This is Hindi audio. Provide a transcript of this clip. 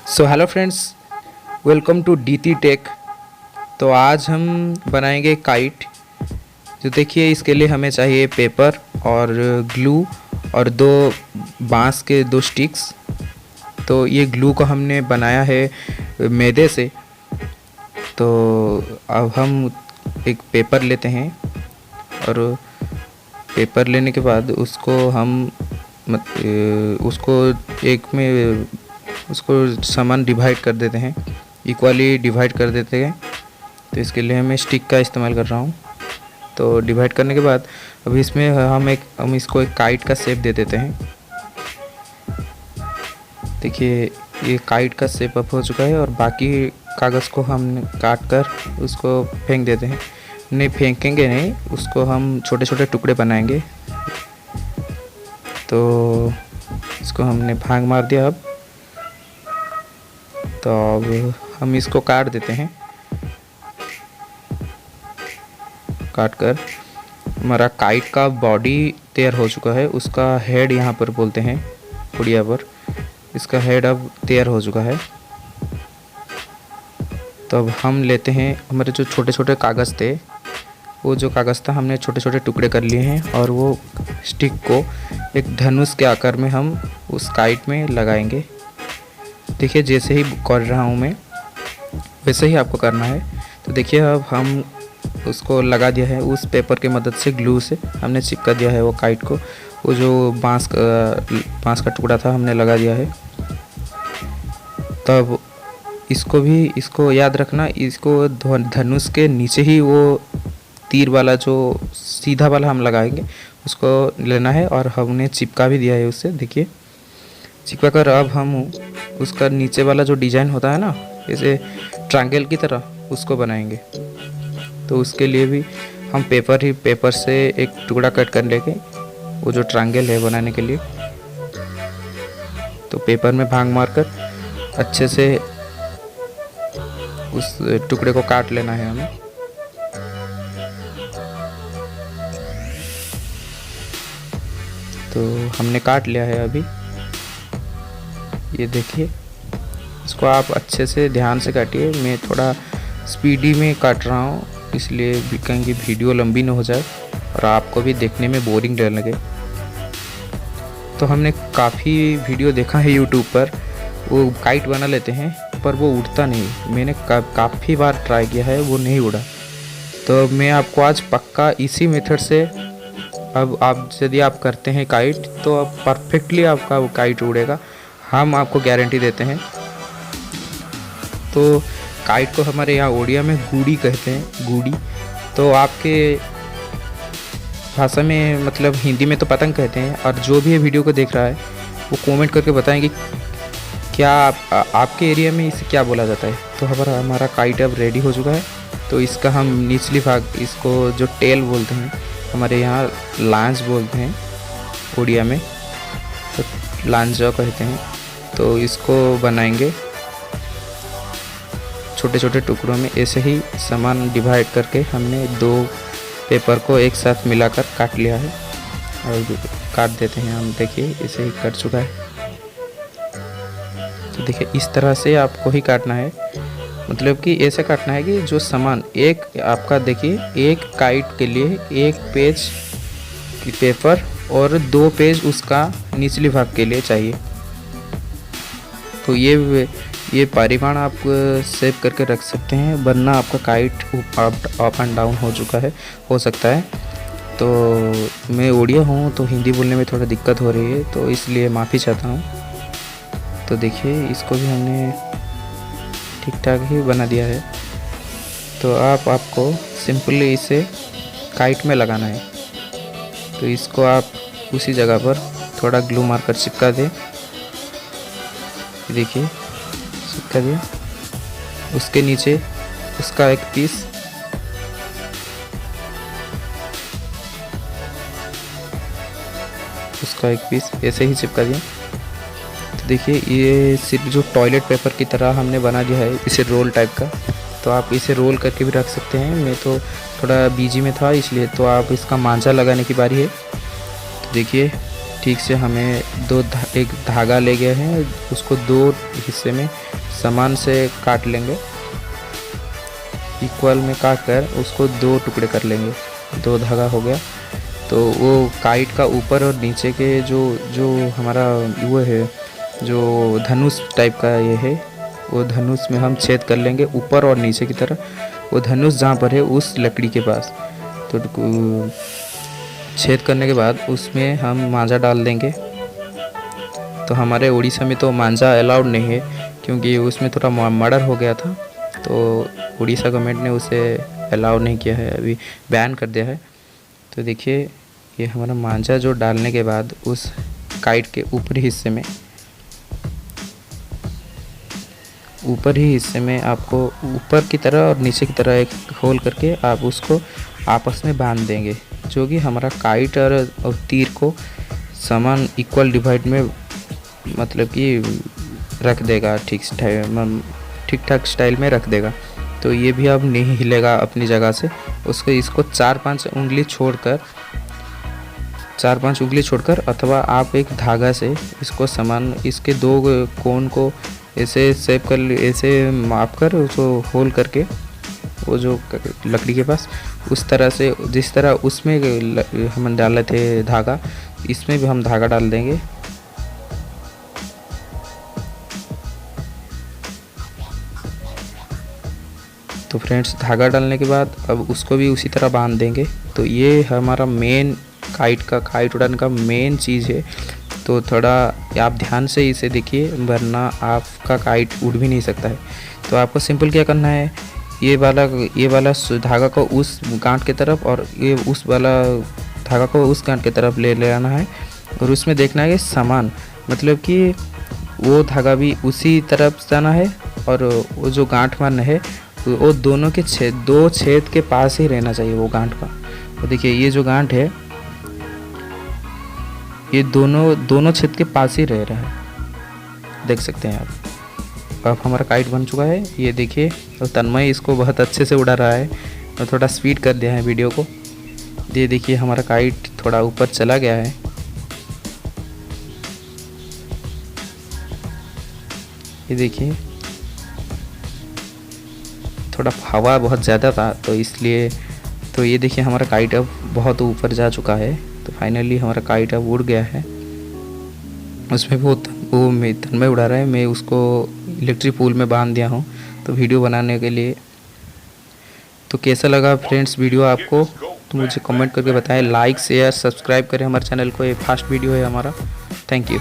So hello friends, welcome to DT Tech. तो आज हम बनाएंगे काइट। तो देखिए, इसके लिए हमें चाहिए पेपर और ग्लू और दो बांस के दो स्टिक्स। तो ये ग्लू को हमने बनाया है मैदे से। तो अब हम एक पेपर लेते हैं और पेपर लेने के बाद उसको हम उसको एक में उसको समान डिवाइड कर देते हैं, इक्वली डिवाइड कर देते हैं। तो इसके लिए मैं स्टिक का इस्तेमाल कर रहा हूँ। तो डिवाइड करने के बाद अभी इसमें हम इसको एक काइट का शेप दे देते हैं। देखिए, ये काइट का शेप अप हो चुका है और बाकी कागज़ को हम काट कर उसको फेंक देते हैं। नहीं, फेंकेंगे नहीं, उसको हम छोटे छोटे टुकड़े बनाएंगे। तो इसको हमने भाग मार दिया। अब तो अब हम इसको काट देते हैं। काट कर हमारा काइट का बॉडी तैयार हो चुका है। उसका हेड यहाँ पर बोलते हैं उड़िया पर, इसका हेड अब तैयार हो चुका है। तो अब हम लेते हैं हमारे जो छोटे छोटे कागज़ थे, वो जो कागज़ था हमने छोटे छोटे टुकड़े कर लिए हैं और वो स्टिक को एक धनुष के आकार में हम उस काइट में लगाएंगे। देखिए, जैसे ही कर रहा हूँ मैं वैसे ही आपको करना है। तो देखिए, अब हम उसको लगा दिया है उस पेपर की मदद से, ग्लू से हमने चिपका दिया है वो काइट को। वो जो बांस का टुकड़ा था हमने लगा दिया है। तब इसको याद रखना, इसको धनुष के नीचे ही वो तीर वाला जो सीधा वाला हम लगाएंगे उसको लेना है। और हमने चिपका भी दिया है उससे। देखिए, चिपका कर अब हम उसका नीचे वाला जो डिज़ाइन होता है ना, जैसे ट्रायंगल की तरह, उसको बनाएंगे। तो उसके लिए भी हम पेपर से एक टुकड़ा कट कर लेंगे वो जो ट्रायंगल है बनाने के लिए। तो पेपर में भाग मारकर अच्छे से उस टुकड़े को काट लेना है हमें। तो हमने काट लिया है अभी। ये देखिए, इसको आप अच्छे से ध्यान से काटिए। मैं थोड़ा स्पीडी में काट रहा हूँ, इसलिए कहीं की वीडियो लंबी ना हो जाए और आपको भी देखने में बोरिंग न लगे। तो हमने काफ़ी वीडियो देखा है यूट्यूब पर, वो काइट बना लेते हैं पर वो उड़ता नहीं। मैंने काफ़ी बार ट्राई किया है, वो नहीं उड़ा। तो मैं आपको आज पक्का इसी मेथड से, अब आप यदि आप करते हैं काइट तो अब परफेक्टली आपका वो काइट उड़ेगा, हम आपको गारंटी देते हैं। तो काइट को हमारे यहाँ उड़िया में गुड़ी कहते हैं, गुड़ी। तो आपके भाषा में, मतलब हिंदी में तो पतंग कहते हैं। और जो भी ये वीडियो को देख रहा है वो कमेंट करके बताएंगे क्या आपके एरिया में इसे क्या बोला जाता है। तो हमारा काइट अब रेडी हो चुका है। तो इसका हम निचली भाग, इसको जो टेल बोलते हैं, हमारे यहाँ लांच बोलते हैं उड़िया में, तो लांजा कहते हैं। तो इसको बनाएंगे छोटे छोटे टुकड़ों में। ऐसे ही सामान डिवाइड करके हमने दो पेपर को एक साथ मिलाकर काट लिया है और काट देते हैं हम। देखिए, ऐसे ही कट चुका है। तो देखिए, इस तरह से आपको ही काटना है, मतलब कि ऐसे काटना है कि जो सामान एक आपका, देखिए, एक काइट के लिए एक पेज पेपर और दो पेज उसका निचले भाग के लिए चाहिए। तो ये परिमाण आप सेव करके रख सकते हैं, वरना आपका काइट अप एंड डाउन हो सकता है। तो मैं उड़िया हूँ तो हिंदी बोलने में थोड़ा दिक्कत हो रही है, तो इसलिए माफ़ी चाहता हूँ। तो देखिए, इसको भी हमने ठीक ठाक ही बना दिया है। तो आपको सिंपली इसे काइट में लगाना है। तो इसको आप उसी जगह पर थोड़ा ग्लू मारकर चिपका दें। देखिए, चिपका दिया। उसके नीचे उसका एक पीस, ऐसे ही चिपका दिया। तो देखिए, ये सिर्फ जो टॉयलेट पेपर की तरह हमने बना दिया है, इसे रोल टाइप का। तो आप इसे रोल करके भी रख सकते हैं। मैं तो थोड़ा बिजी में था इसलिए। तो आप इसका मांझा लगाने की बारी है। तो देखिए, ठीक से हमें एक धागा ले गए हैं, उसको दो हिस्से में समान से काट लेंगे, इक्वल में काट कर उसको 2 टुकड़े कर लेंगे। 2 धागा हो गया। तो वो काइट का ऊपर और नीचे के जो हमारा वो है, जो धनुष टाइप का ये है, वो धनुष में हम छेद कर लेंगे ऊपर और नीचे की तरफ। वो धनुष जहाँ पर है उस लकड़ी के पास, तो छेद करने के बाद उसमें हम मांझा डाल देंगे। तो हमारे उड़ीसा में तो मांझा अलाउड नहीं है, क्योंकि उसमें थोड़ा मर्डर हो गया था, तो उड़ीसा गवर्नमेंट ने उसे अलाउ नहीं किया है, अभी बैन कर दिया है। तो देखिए ये हमारा मांझा जो डालने के बाद उस काइट के ऊपरी हिस्से में आपको ऊपर की तरह और नीचे की तरह एक होल करके आप उसको आपस में बांध देंगे, जो कि हमारा काइट और तीर को समान इक्वल डिवाइड में मतलब कि रख देगा, ठीक ठाक स्टाइल में रख देगा। तो ये भी अब नहीं हिलेगा अपनी जगह से। इसको 4-5 उंगली छोड़कर अथवा आप एक धागा से इसको समान, इसके 2 कोण को ऐसे शेप कर, ऐसे माप कर उसको होल करके वो जो लकड़ी के पास उस तरह से, जिस तरह उसमें हम डाले थे धागा, इसमें भी हम धागा डाल देंगे। तो फ्रेंड्स धागा डालने के बाद अब उसको भी उसी तरह बांध देंगे। तो ये हमारा मेन काइट उड़ाने का मेन चीज़ है। तो थोड़ा आप ध्यान से इसे देखिए, वरना आपका काइट उड़ भी नहीं सकता है। तो आपको सिंपल क्या करना है, ये वाला धागा को उस गांठ की तरफ और ये उस वाला धागा को उस गांठ की तरफ ले आना है, और उसमें देखना है कि समान, मतलब कि वो धागा भी उसी तरफ जाना है और वो जो गांठ मारना है वो दोनों के 2 छेद के पास ही रहना चाहिए वो गांठ का। तो देखिए ये जो गांठ है ये दोनों छेद के पास ही रह रहा है, देख सकते हैं आप। अब हमारा काइट बन चुका है, ये देखिए। और तन्मय इसको बहुत अच्छे से उड़ा रहा है, और थोड़ा स्पीड कर दिया है वीडियो को। ये देखिए हमारा काइट थोड़ा ऊपर चला गया है। ये देखिए थोड़ा हवा बहुत ज़्यादा था तो इसलिए, तो ये देखिए हमारा काइट अब बहुत ऊपर जा चुका है। तो फाइनली हमारा काइट अब उड़ गया है। उसमें वो तन्मय उड़ा रहा है, मैं उसको इलेक्ट्रिक पोल में बांध दिया हूँ तो वीडियो बनाने के लिए। तो कैसा लगा फ्रेंड्स वीडियो आपको, तो मुझे कमेंट करके बताएं। लाइक शेयर सब्सक्राइब करें हमारे चैनल को, ये फर्स्ट वीडियो है हमारा। Thank you.